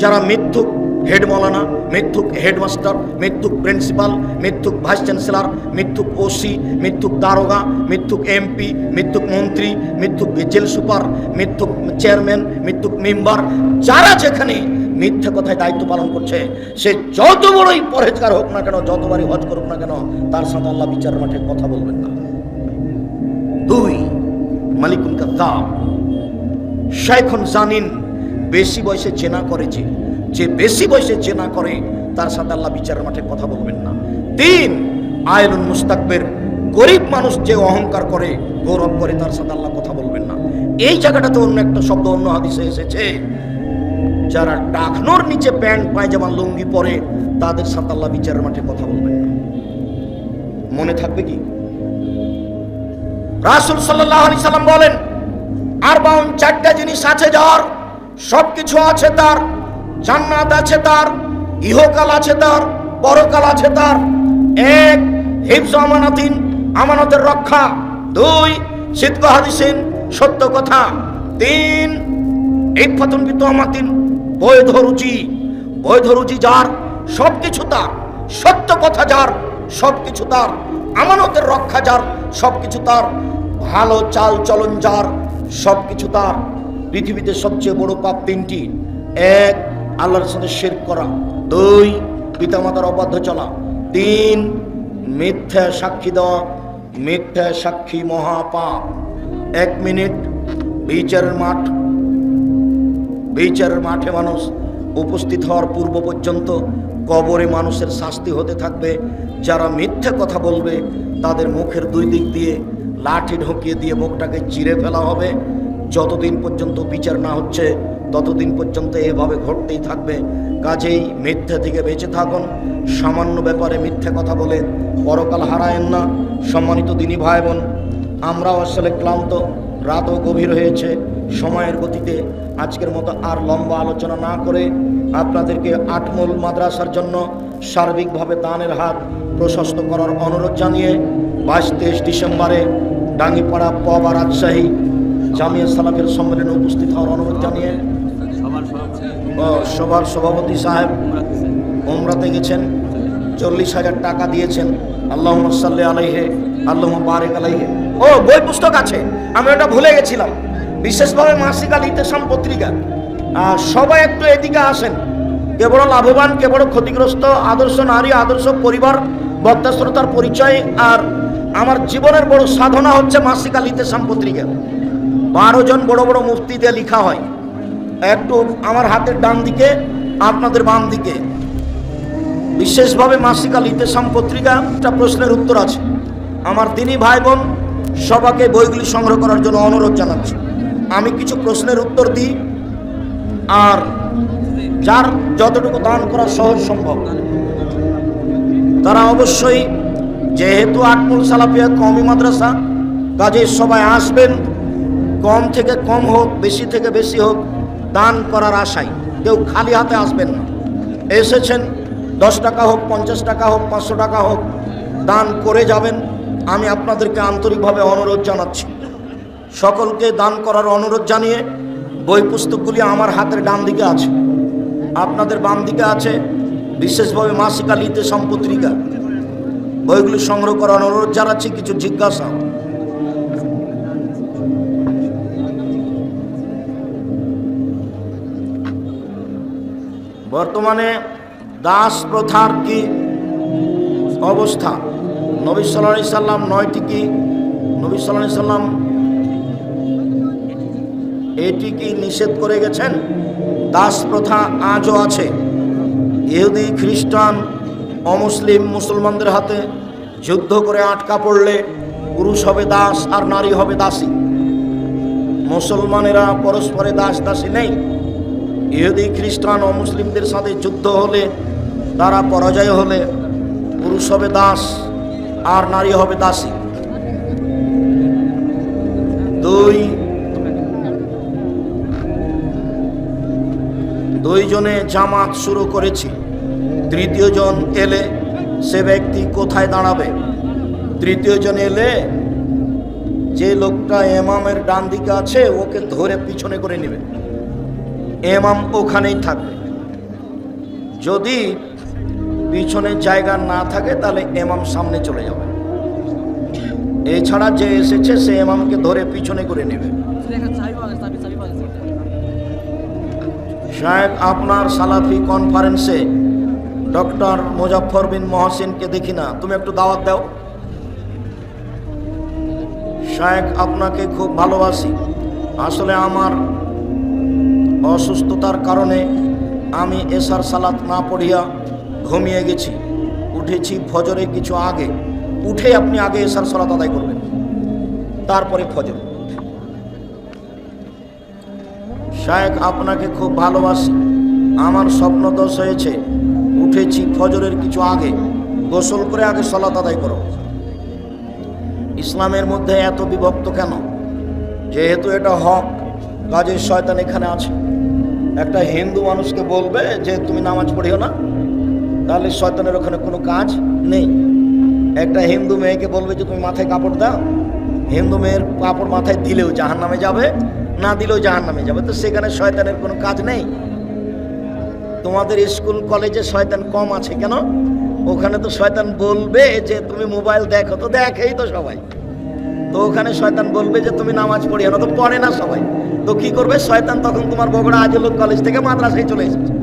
S1: যারা মিথ্যুক হেড মৌলানা, মিথ্যুক হেডমাস্টার, মিথ্যুক প্রিন্সিপাল, মিথ্যুক ভাইস চ্যান্সেলর, মিথ্যুক ওসি, মিথ্যুক দারোগা, মিথ্যুক এমপি, মিথ্যুক মন্ত্রী, মিথ্যুক জেল সুপার, মিথ্যুক চেয়ারম্যান, মিথ্যুক মেম্বার, যারা যেখানে মিথ্যা কথায় দায়িত্ব পালন করছে, সে যত বড়ই পরহেজগার হোক না কেন, যতবারই হজ করুক না কেন, তার সাথে আল্লাহ বিচারের মাঠে কথা বলবেন না। 2, মালিকুন কাযাব, শাইখুন জানিন, বেশি বয়সে জেনা করে, যে বেশি বয়সে জেনা করে তার সাথে আল্লাহ বিচারের মাঠে কথা বলবেন না। 3, আয়লুন মুস্তাকবির, গরিব মানুষ যে অহংকার করে, গৌরব করে, তার সাথে আল্লাহ কথা বলবেন না। এই জায়গাটাতে অন্য একটা শব্দ অন্য হাদিসে এসেছে, যারা টাকনোর নিচে প্যান্ট পায়জামা লুঙ্গি পরে, তাদের সাথে আল্লাহ বিচারের মাঠে কথা বলবেন না। মনে থাকবে কি? রাসূল সাল্লাল্লাহু আলাইহি সাল্লাম বলেন, 4টা জিনিস আছে যার, সবকিছু আছে তার, জান্নাত আছে তার, ইহকাল আছে তার, পরকাল আছে তার। 1, হিফজ আমানাতিন, আমানতের রক্ষা। 2, সিদক হাদিসিন, সত্য কথা। 3, ইফাতুন বিতহমাতিন, বৈধ রুচি, বৈধ রুজি যার সবকিছু তার, সত্য কথা যার সবকিছু তার, আমানতের রক্ষা যার সবকিছু তার, ভালো চাল চলন যার সবকিছু তার। পৃথিবীতে সবচেয়ে বড় পাপ তিনটি: এক, আল্লাহর সাথে শিরক করা; দুই, পিতামাতার অবাধ্য চলা; তিন, মিথ্যা সাক্ষী দেওয়া। মিথ্যা সাক্ষী মহাপাপ। 1 মিনিট। বিচারের মাঠে মানুষ উপস্থিত হওয়ার পূর্ব পর্যন্ত কবরে মানুষের শাস্তি হতে থাকবে। যারা মিথ্যা কথা বলবে তাদের মুখের 2 দিক দিয়ে লাঠি ঢুকিয়ে দিয়ে মুখটাকে চিরে ফেলা হবে। যতদিন পর্যন্ত বিচার না হচ্ছে ততদিন পর্যন্ত এভাবে ঘটতেই থাকবে। কাজেই মিথ্যা থেকে বেঁচে থাকুন। সামান্য ব্যাপারে মিথ্যা কথা বলে পরকাল হারায়েন না। সম্মানিত দিনী ভাই বোন, আমরাও আসলে ক্লান্ত, রাতও গভীর হয়েছে। সময়ের গতিতে আজকের মতো আর লম্বা আলোচনা না করে আপনাদেরকে আটমূল মাদ্রাসার জন্য সার্বিকভাবে দানের হাত প্রশস্ত করার অনুরোধ জানিয়ে 22-23 ডিসেম্বরে ডাঙ্গিপাড়া পবা রাজশাহী জামিয়া সালাফের সম্মেলনে উপস্থিত হওয়ার অনুরোধ জানিয়ে সবার সভাপতি সাহেব উমরাতে গেছেন, 40,000 টাকা দিয়েছেন। আল্লাহুম্মা সাল্লি আলাইহি আল্লাহুম্মা বারিক আলাইহি। ও, বই পুস্তক আছে, আমি ওটা ভুলে গেছিলাম। বিশেষভাবে মাসিক আল ইতিসাম পত্রিকা। সবাই একটু এদিকে আসেন। কে বড় লাভবান, কে বড় ক্ষতিগ্রস্ত, আদর্শ নারী, আদর্শ পরিবার, বক্তাশ্রোতার পরিচয়। আর আমার জীবনের বড় সাধনা হচ্ছে মাসিক আল ইতিসাম পত্রিকা। 12 জন বড় বড় মুফতি দিয়ে লেখা হয়। একটু আমার হাতের ডান দিকে, আপনাদের বাম দিকে বিশেষভাবে মাসিক আল ইতিসাম পত্রিকা। একটা প্রশ্নের উত্তর আছে। আমার দিনী ভাই বোন সবাইকে বইগুলি সংগ্রহ করার জন্য অনুরোধ জানাচ্ছি। আমি কিছু প্রশ্নের উত্তর দিই, আর যার যতটুকু দান করা সহজ সম্ভব তারা অবশ্যই, যেহেতু আটমূল সালাফিয়া কওমি মাদ্রাসা, কাজে সবাই আসবেন। কম থেকে কম হোক, বেশি থেকে বেশি হোক, দান করার আশায়। কেউ খালি হাতে আসবেন না। এসেছেন, 10 টাকা হোক, 50 টাকা হোক, 500 টাকা হোক, দান করে যাবেন। আমি আপনাদেরকে আন্তরিকভাবে অনুরোধ জানাচ্ছি। সকলকে দান করার অনুরোধ জানিয়ে বই পুস্তকগুলি আমার হাতের ডান দিকে আছে, আপনাদের বাম দিকে আছে। বিশেষভাবে মাসিক আল ইতিসাম পত্রিকা, বইগুলি সংগ্রহ করার অনুরোধ জানাচ্ছি। কিছু জিজ্ঞাসা। বর্তমানে দাস প্রথার কি অবস্থা? নবী সাল্লাল্লাহু আলাইহি সাল্লাম 9টি কি, নবী সাল্লাল্লাহু আলাইহি সাল্লাম এটি কি নিষেধ করে গেছেন? দাস প্রথা আজও আছে। ইহুদি, খ্রিস্টান, অমুসলিম মুসলমানদের হাতে যুদ্ধ করে আটকা পড়লে পুরুষ হবে দাস আর নারী হবে দাসী। মুসলমানেরা পরস্পরে দাস দাসী নেই। ইহুদি, খ্রিস্টান, অমুসলিমদের সাথে যুদ্ধ হলে, তারা পরাজয় হলে পুরুষ হবে দাস আর নারী হবে দাসী। দুইজনে জামাত শুরু করেছি, 3য় জন এলে সে ব্যক্তি কোথায় দাঁড়াবে? 3য় জন এলে যে লোকটা ইমামের ডান দিকে আছে ওকে ধরে পিছনে করে নেবে, ইমাম ওখানেই থাকবে। যদি পিছনে জায়গা না থাকে তাহলে ইমাম সামনে চলে যাবে। এছাড়া যে এসেছে সে ইমামকে ধরে পিছনে করে নেবে। সাহেব, আপনার সালাফি কনফারেন্সে ডক্টর মুজাফফর বিন মহসিনকে দেখি না, তুমি একটু দাওয়াত দাও। শায়েখ, আপনাকে খুব ভালোবাসি। আসলে আমার অসুস্থতার কারণে আমি এশার সালাত না পড়িয়া ঘুমিয়ে গেছি। উঠেছি ফজরে কিছু আগে। উঠে আপনি আগে এশার সালাত আদায় করবেন, তারপরে ফজর। শায়েখ, আপনাকে খুব ভালোবাসি। আমার স্বপ্নদোষ হয়েছে, উঠেছি ফজরের কিছু আগে। গোসল করে আগে সালাত আদায় করো। ইসলামের মধ্যে এত বিভক্ত কেন? যেহেতু এটা হক, কাজে শয়তান এখানে আছে। একটা হিন্দু মানুষকে বলবে যে তুমি নামাজ পড়িও না, তাহলে শয়তানের ওখানে কোনো কাজ নেই। একটা হিন্দু মেয়েকে বলবে যে তুমি মাথায় কাপড় দাও, হিন্দু মেয়ের কাপড় মাথায় দিলেও জাহান্নামে যাবে, না দিলেও জাহান্নামে যাবে। তো সেখানে শয়তানের কোনো কাজ নেই। তোমাদের স্কুল কলেজে শয়তান কম আছে কেন? ওখানে তো শয়তান বলবে যে তুমি মোবাইল দেখো, তো দেখেই তো সবাই। তো ওখানে শয়তান বলবে যে তুমি নামাজ পড়িও না, তো পড়ে না সবাই। তো কি করবে শয়তান? তখন তোমার বগুড়া আজিলুল কলেজ থেকে মাদ্রাসায় চলে এসেছে।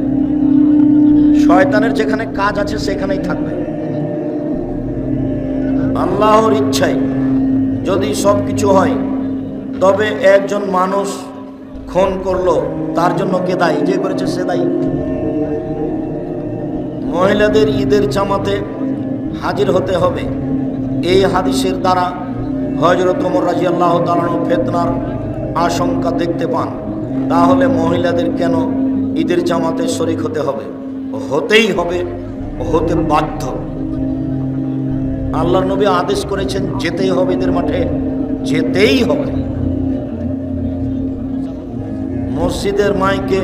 S1: শয়তানের যেখানে কাজ আছে সেখানেই থাকবে। আল্লাহর ইচ্ছায় যদি সব কিছু হয়, তবে একজন মানুষ খুন করলো, তার জন্য কে দায়ী? যে করেছে সে দায়ী। মহিলাদের ঈদের জামাতে হাজির হতে হবে, এই হাদিসের দ্বারা হযরত ওমর রাদিয়াল্লাহু তাআলা ফিতনার আশঙ্কা দেখতে পান। তাহলে মহিলাদের কেন ঈদের জামাতে শরীক হতে হবে? হতেই হবে, হতে বাধ্য। আল্লাহর নবী আদেশ করেছেন যেতেই হবে ঈদের মাঠে, যেতেই হবে। মসজিদের মাইকে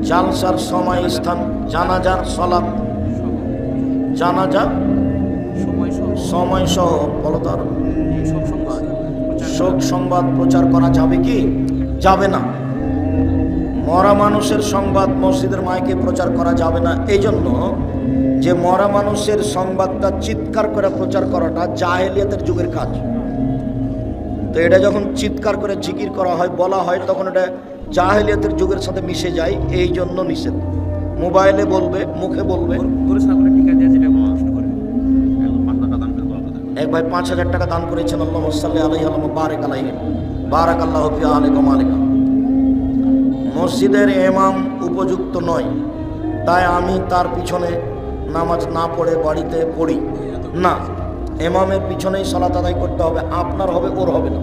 S1: জালসার সময়, স্থান, জানাজার সালাত, জানাজা সময় সহ বলতার শোক সংবাদ প্রচার করা যাবে কি? যাবে না। মরা মানুষের সংবাদ মসজিদের মাইকে প্রচার করা যাবে না, এই জন্য যে মরা মানুষের সংবাদটা চিৎকার করে প্রচার করাটা জাহেলিয়াতের যুগের কাজ। তো এটা যখন চিৎকার করে জিকির করা হয়, বলা হয়, তখন এটা জাহেলিয়াতের যুগের সাথে মিশে যায়, এই জন্য নিষেধ। মোবাইলে বলবে, মুখে বলবে। এক ভাই 5,000 টাকা দান করেছেন, আল্লাহুম্মা সাল্লি আলাইহি ওয়া বারিক আলাইহি, বারাকাল্লাহু ফি আলাইকুম আলাইকুম। মসজিদের ইমাম উপযুক্ত নয়, তাই আমি তার পিছনে নামাজ না পড়ে বাড়িতে পড়ি না। ইমামের পিছনেই সালাত আদায় করতে হবে, আপনার হবে, ওর হবে না।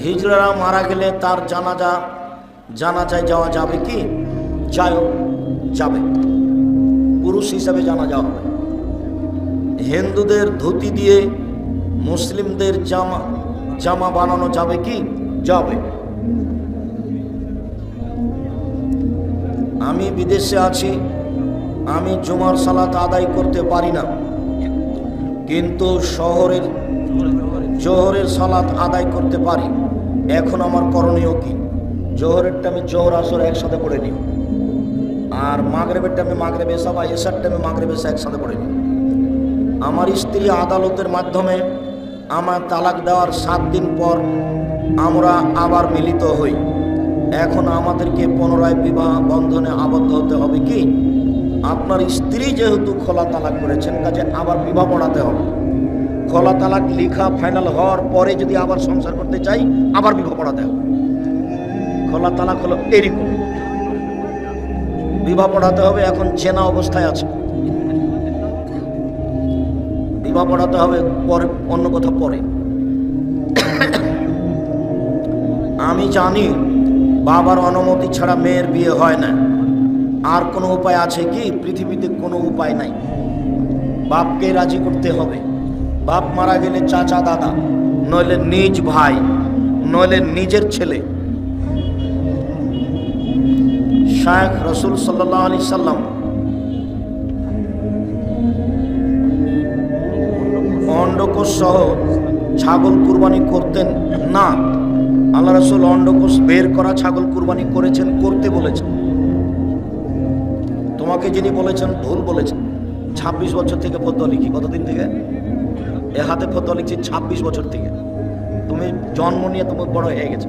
S1: হিজড়ারা মারা গেলে তার জানাজায় যাওয়া যাবে কি? যাবে, পুরুষ হিসাবে জানাজা হবে। হিন্দুদের ধুতি দিয়ে মুসলিমদের জামা বানানো যাবে কি? যাবে। আমি বিদেশে আছি, আমি জুমার সালাত আদায় করতে পারি না, কিন্তু জোহরের সালাত আদায় করতে পারি। এখন আমার করণীয় কি? জোহরের টাইমে জোহর আসর একসাথে পড়ে নিই, আর মাগরিবের টাইমে মাগরিব এশা বা এশার টাইমে মাগরিব এশা একসাথে পড়ে নিই। আমার স্ত্রী আদালতের মাধ্যমে আমার তালাক দেওয়ার 7 দিন পর আমরা আবার মিলিত হই। এখন আমাদেরকে পুনরায় বিবাহ বন্ধনে আবদ্ধ হতে হবে কি? আপনার স্ত্রী যেহেতু খোলা তালাক করেছেন, কাজে আবার বিবাহ পড়াতে হবে। খোলা তালাক লিখা ফাইনাল হওয়ার পরে যদি আবার সংসার করতে চাই, আবার বিবাহ পড়াতে হবে। খোলা তালাক হলো এরকম, বিবাহ পড়াতে হবে। এখন জেনা অবস্থায় আছে, বিবাহ পড়াতে হবে, পরে অন্য কথা পরে। আমি জানি বাবার অনুমতি ছাড়া মেয়ের বিয়ে হয় না। আর কোনো উপায় আছে কি? পৃথিবীতে কোনো উপায় নাই, বাপকে রাজি করতে হবে। বাপ মারা গেলে চাচা দাদা, নইলে নিজ ভাই, নইলে নিজের ছেলে। শায়খ রাসূল সাল্লাল্লাহু আলাইহি সাল্লাম অন্ডকোষ সহ ছাগল কুরবানি করতেন না। আল্লাহ রাসূল অন্ডকোষ বের করা ছাগল কুরবানি করেছেন, করতে বলেছেন। তোমাকে যিনি বলেছেন ভুল বলেছেন। 26 বছর থেকে ফতোয়া লিখি। কতদিন থেকে? এ হাতে ফতোয়া লিখছি 26 বছর থেকে। তুমি জন্ম নিয়ে তোমার বড় হয়ে গেছে।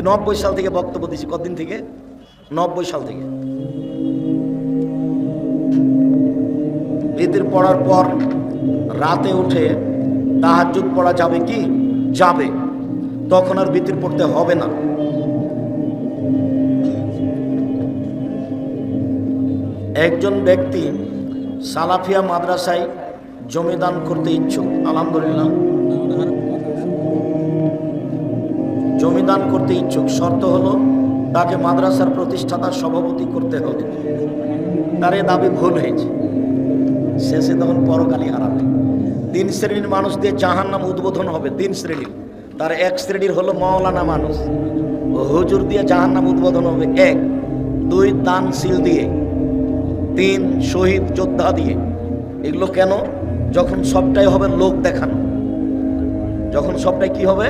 S1: 90 সাল থেকে বক্তব্য দিচ্ছি। কতদিন থেকে? 90 সাল থেকে। ঈদের পড়ার পর রাতে উঠে তাহাজ্জুদ পড়া যাবে কি? যাবে। তখন আর বিতির পড়তে হবে না। একজন ব্যক্তি সালাফিয়া মাদ্রাসায় জমি দান করতে ইচ্ছুক। আলহামদুলিল্লাহ, জমি দান করতে ইচ্ছুক। শর্ত হলো তাকে মাদ্রাসার প্রতিষ্ঠাতার সভাপতি করতে হবে। তার এ দাবি ভুল হয়েছে, শেষে তখন পরকালে হারাবে। 3 শ্রেণীর মানুষ দিয়ে জাহান্নাম উদ্বোধন হবে। 3 শ্রেণীর। তার 1 শ্রেণীর হলো মাওলানা মানুষ, হুজুর দিয়ে জাহান্নাম উদ্বোধন হবে। 1, 2 দানশীল দিয়ে, 3 শহীদ যোদ্ধা দিয়ে। এগুলো কেন? যখন সবটাই হবে লোক দেখানো, যখন সবটাই কি হবে,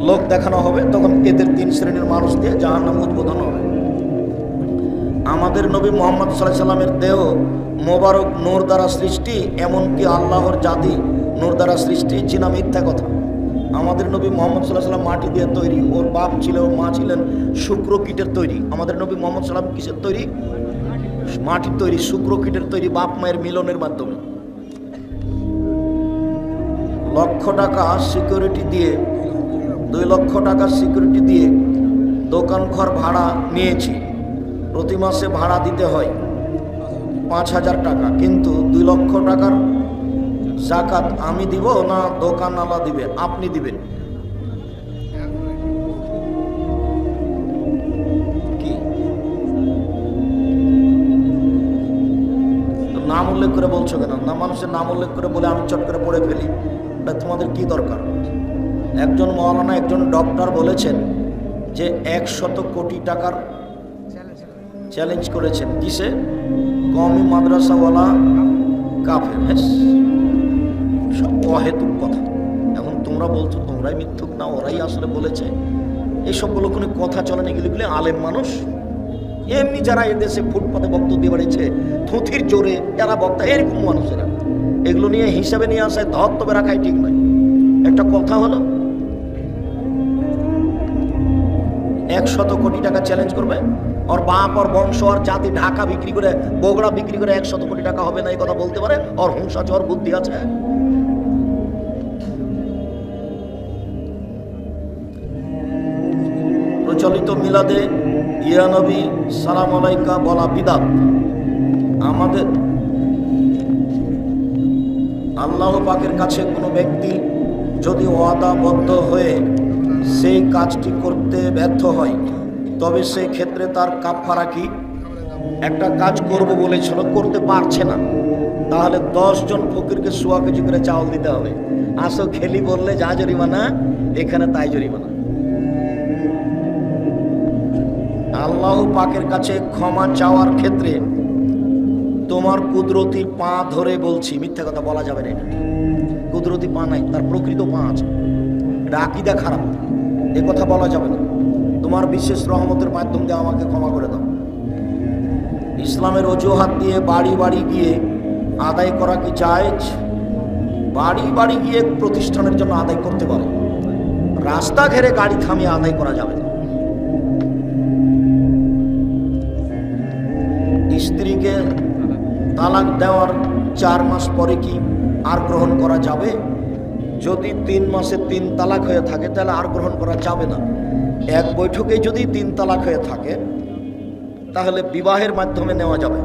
S1: লোক দেখানো হবে, তখন এদের 3 শ্রেণীর মানুষ দিয়ে জাহান্নাম উদ্বোধন হবে। আমাদের নবী মুহাম্মদ সাল্লাল্লাহু আলাইহি সাল্লামের দেহ মোবারক নূর দ্বারা সৃষ্টি, এমনকি আল্লাহর জাতি নূর দ্বারা সৃষ্টি, জিনা মিথ্যা কথা। আমাদের নবী মুহাম্মদ সাল্লাল্লাহু আলাইহি সাল্লাম মাটি দিয়ে তৈরি, ওর বাপ ছিল, ওর মা ছিলেন শুক্রকীটের তৈরি। আমাদের নবী মুহাম্মদ সাল্লাল্লাহু আলাইহি সাল্লাম কিসের তৈরি? মাটির তৈরি, শুক্রকীটের তৈরি, বাপ মায়ের মিলনের মাধ্যমে। লক্ষ টাকা সিকিউরিটি দিয়ে, 2 লক্ষ টাকা সিকিউরিটি দিয়ে দোকান ঘর ভাড়া নিয়েছি, প্রতি মাসে ভাড়া দিতে হয় 5,000 টাকা, কিন্তু 2 লক্ষ টাকার যাকাত আমি দিব না দোকানওয়ালা দিবে? আপনি দিবেন। কি নাম উল্লেখ করে বলছো কেন? না, মানুষের নাম উল্লেখ করে বলে আমি চট করে পড়ে ফেলি, এটা তোমাদের কি দরকার? একজন মাওলানা, একজন ডক্টর বলেছেন যে 100 কোটি টাকার চ্যালেঞ্জ করেছেন। কিসে? কওমি মাদ্রাসাওয়ালা কাফের। সব অহেতুক কথা। এখন তোমরা বলছো তোমরাই মিথ্যুক, না ওরাই আসলে বলেছে? এইসবগুলো কোনো কথা চলে না। এগুলি আলেম মানুষ, এমনি যারা এদেশে ফুটপাতে বক্তব্য দিয়ে বেড়েছে থুথির জোরে যারা বক্তা, এরকম মানুষেরা এগুলো নিয়ে হিসাবে নিয়ে আসায় ধর্তবে রাখাই ঠিক নয়। একটা কথা হলো 100 কোটি টাকা চ্যালেঞ্জ করবে, ওর বাপ ওর বংশ ওর জাতি ঢাকা বিক্রি করে, বগুড়া বিক্রি করে 100 কোটি টাকা হবে না, এই কথা বলতে পারে? ওর হুঁশ আছে, ওর বুদ্ধি আছে? প্রচলিত মিলাদে ইয়া নবী সালাম আলাইকা বলা বিদআত। আমাদের আল্লাহ পাকের কাছে কোনো ব্যক্তি যদি ওয়াদাবদ্ধ হয়ে সেই কাজটি করতে ব্যর্থ হয়, তবে সেই ক্ষেত্রে তার কাফারা কি? একটা কাজ করব বলেছিল, করতে পারছে না, তাহলে 10 জন ফকিরকে 100 কেজি করে চাউল দিতে হবে। আসো খেলি বললে যা জরিমানা, এখানে তাই জরিমানা। আল্লাহ পাকের কাছে ক্ষমা চাওয়ার ক্ষেত্রে তোমার কুদরতি পা ধরে বলছি, মিথ্যা কথা বলা যাবে না। এটা কুদরতি পা নাই, তার প্রকৃত পা আছে। এটা আকীদা খারাপ, এ কথা বলা যাবে না। তোমার বিশেষ রহমতের মাধ্যম দিয়ে আমাকে ক্ষমা করে দাও। ইসলামের অজুহাত দিয়ে বাড়ি বাড়ি গিয়ে আদায় করা কি জায়েজ? বাড়ি বাড়ি গিয়ে প্রতিষ্ঠানের জন্য আদায় করতে পারে, রাস্তা ঘেরে গাড়ি থামিয়ে আদায় করা যাবে না। স্ত্রীকে তালাক দেওয়ার 4 মাস পরে কি আর গ্রহণ করা যাবে? যদি 3 মাসে 3 তালাক হয়ে থাকে তাহলে আর গ্রহণ করা যাবে না। এক বৈঠকে যদি 3 তালাক হয়ে থাকে তাহলে বিবাহের মাধ্যমে নেওয়া যাবে।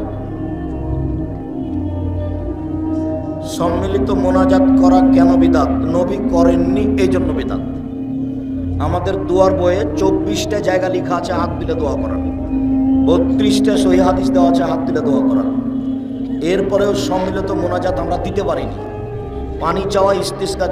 S1: সম্মিলিত মোনাজাত করা কেন বিদআত? নবী করেননি, এই জন্য বিদআত। আমাদের দুয়ার বইয়ে 24টা জায়গা লেখা আছে হাত তুলে দোয়া করার, 32টা সহিহ হাদিস দেওয়া আছে হাত তুলে দোয়া করার। এরপরেও সম্মিলিত মোনাজাত আমরা দিতে পারিনি। পানি চাওয়া, ইস্তিসকা